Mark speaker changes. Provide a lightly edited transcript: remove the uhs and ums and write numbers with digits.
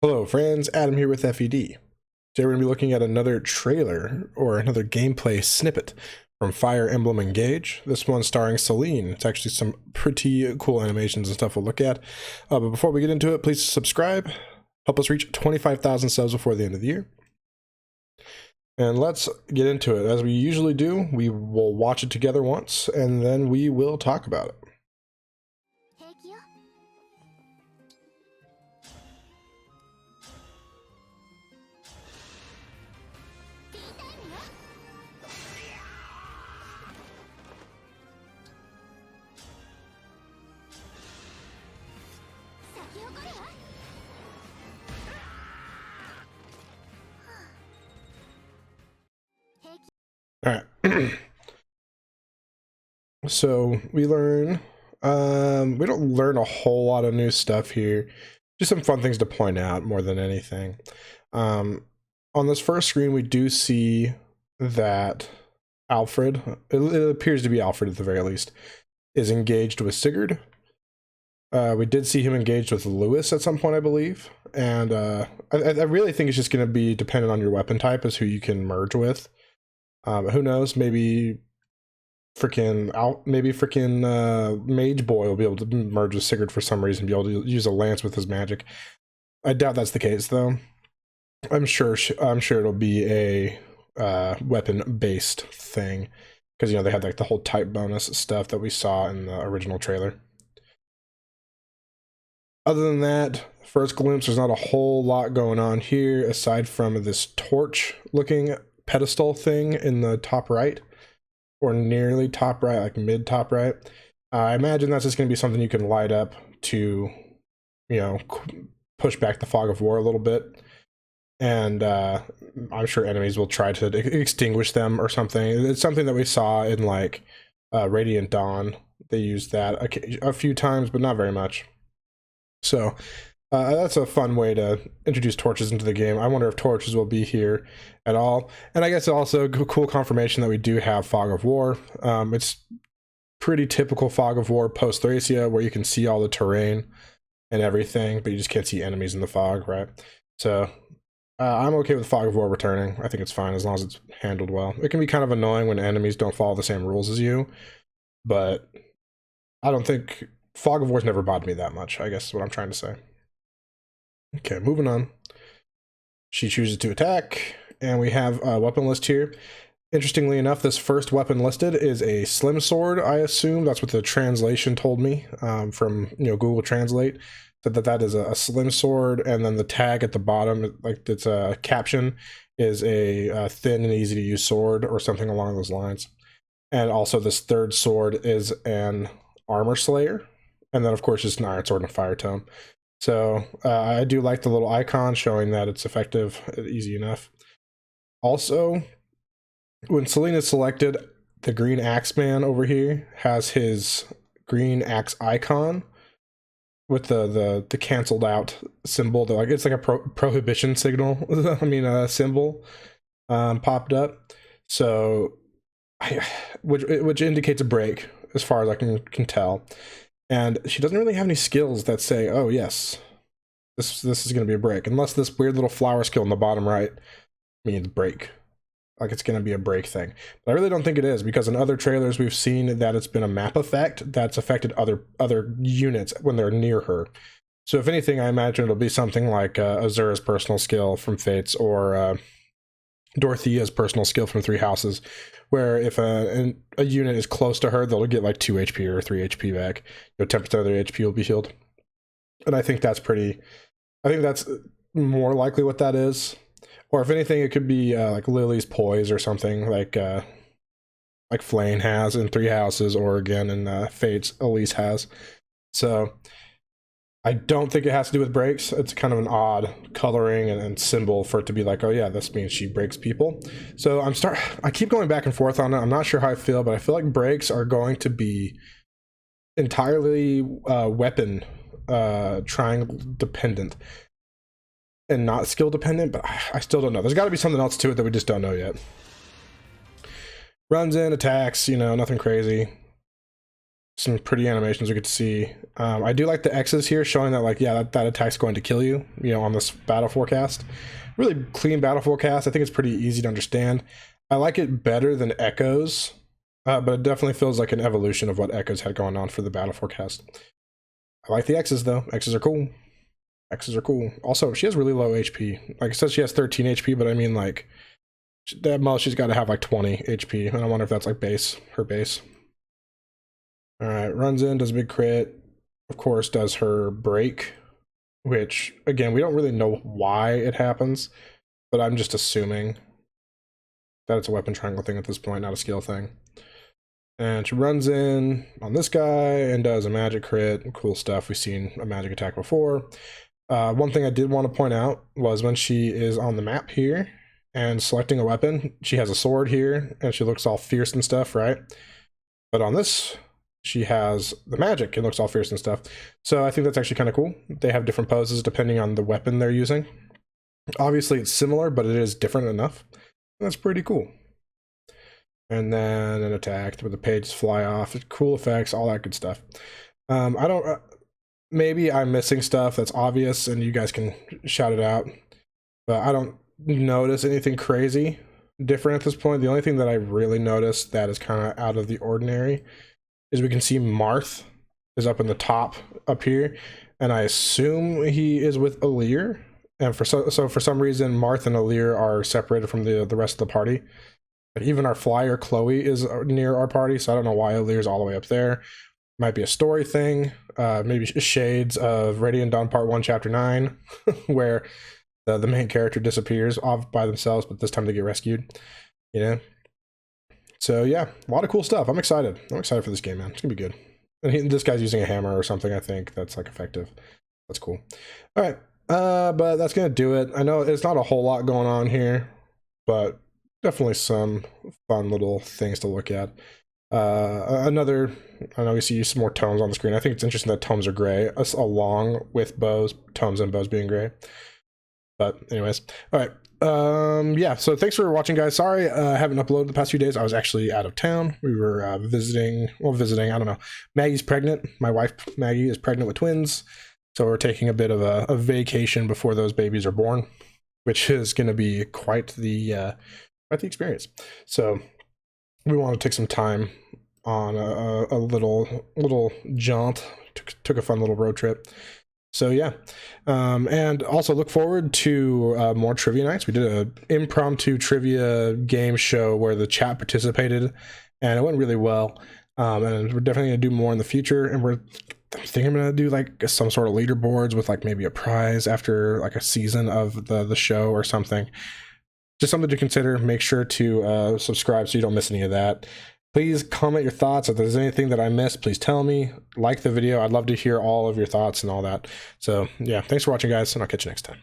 Speaker 1: Hello friends, Adam here with FED. Today we're going to be looking at another trailer, or another gameplay snippet from Fire Emblem Engage. This one starring Celine. It's actually some pretty cool animations and stuff we'll look at. But before we get into it, please subscribe. Help us reach 25,000 subs before the end of the year. And let's get into it. As we usually do, we will watch it together once, and then we will talk about it. All right. So we learn, we don't learn a whole lot of new stuff here. Just some fun things to point out more than anything. On this first screen, we do see that Alfred, it appears to be Alfred at the very least, is engaged with Sigurd. We did see him engaged with Lewis at some point, I believe. And I really think it's just going to be dependent on your weapon type as who you can merge with. Who knows? Maybe freaking Mage Boy will be able to merge with Sigurd for some reason, be able to use a lance with his magic. I doubt that's the case though. I'm sure it'll be a weapon based thing, because you know they had like the whole type bonus stuff that we saw in the original trailer. Other than that, first glimpse, there's not a whole lot going on here aside from this torch looking pedestal thing in the top right, or nearly top right, like mid top right. I imagine that's just going to be something you can light up to, you know, push back the fog of war a little bit. And I'm sure enemies will try to extinguish them or something. It's something that we saw in like Radiant Dawn. They used that a few times, but not very much. So that's a fun way to introduce torches into the game. I wonder if torches will be here at all. And I guess also cool confirmation that we do have Fog of War. It's pretty typical Fog of War post Thracia, where you can see all the terrain and everything, but you just can't see enemies in the fog, right? So I'm okay with Fog of War returning. I think it's fine as long as it's handled well. It can be kind of annoying when enemies don't follow the same rules as you, but I don't think Fog of War's never bothered me that much, I guess is what I'm trying to say. Okay, moving on. She chooses to attack, and we have a weapon list here. Interestingly enough, this first weapon listed is a slim sword, I assume. That's what the translation told me from Google Translate. That is a slim sword, and then the tag at the bottom, like it's a caption, is a thin and easy to use sword or something along those lines. And also this third sword is an armor slayer, and then of course just an iron sword and a fire tome. So I do like the little icon showing that it's effective, easy enough. Also, when Celine is selected, the green axe man over here has his green axe icon with the canceled out symbol. Like it's like a prohibition signal. I mean a symbol popped up. So which indicates a break as far as I can tell. And she doesn't really have any skills that say, oh yes, this is going to be a break. Unless this weird little flower skill in the bottom right means break. Like it's going to be a break thing. But I really don't think it is, because in other trailers we've seen that it's been a map effect that's affected other units when they're near her. So if anything, I imagine it'll be something like Azura's personal skill from Fates, or Dorothea's personal skill from Three Houses, where if a unit is close to her, they'll get like 2 HP or 3 HP back. 10% of their HP will be healed. And I think that's more likely what that is. Or if anything, it could be like Lily's Poise or something like Flane has in Three Houses, or again in Fates, Elise has. So I don't think it has to do with breaks. It's kind of an odd coloring and symbol for it to be like, oh yeah, this means she breaks people. So I keep going back and forth on it. I'm not sure how I feel, but I feel like breaks are going to be entirely weapon triangle dependent and not skill dependent, but I still don't know. There's got to be something else to it that we just don't know yet. Runs in, attacks, nothing crazy. some pretty animations we get to see. I do like the X's here showing that, like, yeah, that attack's going to kill you, you know, on this battle forecast. Really clean battle forecast. I think it's pretty easy to understand. I like it better than Echoes, but it definitely feels like an evolution of what Echoes had going on for the battle forecast. I like the X's though. X's are cool. X's are cool. Also, she has really low HP. Like, it says she has 13 HP, but I mean, like, at most she's got to have like 20 HP. And I wonder if that's like her base. All right, runs in, does a big crit. Of course, does her break, which, again, we don't really know why it happens, but I'm just assuming that it's a weapon triangle thing at this point, not a skill thing. And she runs in on this guy and does a magic crit. Cool stuff. We've seen a magic attack before. One thing I did want to point out was when she is on the map here and selecting a weapon, she has a sword here and she looks all fierce and stuff, right? But on this, she has the magic and looks all fierce and stuff. So I think that's actually kind of cool. They have different poses depending on the weapon they're using. Obviously it's similar, but it is different enough. That's pretty cool. And then an attack where the pages fly off. Cool effects, all that good stuff. I don't... maybe I'm missing stuff that's obvious and you guys can shout it out. But I don't notice anything crazy different at this point. The only thing that I really noticed that is kind of out of the ordinary is we can see Marth is up in the top up here, and I assume he is with Alir. And for some reason, Marth and Alir are separated from the rest of the party. But even our flyer Chloe is near our party, so I don't know why Alir's all the way up there. Might be a story thing, maybe shades of Radiant Dawn Part 1, Chapter 9, where the main character disappears off by themselves, but this time they get rescued. You know. So yeah, a lot of cool stuff. I'm excited. I'm excited for this game, man. It's gonna be good. And this guy's using a hammer or something, I think, that's like effective. That's cool. All right, but that's gonna do it. I know it's not a whole lot going on here, but definitely some fun little things to look at. I know we see some more tomes on the screen. I think it's interesting that tomes are gray, along with bows, tomes and bows being gray. But anyways, all right. Yeah, so thanks for watching, guys. Sorry I haven't uploaded the past few days. I was actually out of town. We were visiting, I don't know. Maggie's pregnant. My wife Maggie is pregnant with twins, so we're taking a bit of a vacation before those babies are born, which is going to be quite the experience. So we want to take some time on a little jaunt. Took a fun little road trip. So yeah, and also look forward to more trivia nights. We did an impromptu trivia game show where the chat participated, and it went really well. And we're definitely gonna do more in the future. And I'm thinking I'm gonna do like some sort of leaderboards with like maybe a prize after like a season of the show or something. Just something to consider. Make sure to subscribe so you don't miss any of that. Please comment your thoughts. If there's anything that I missed, please tell me. Like the video. I'd love to hear all of your thoughts and all that. So yeah, thanks for watching, guys, and I'll catch you next time.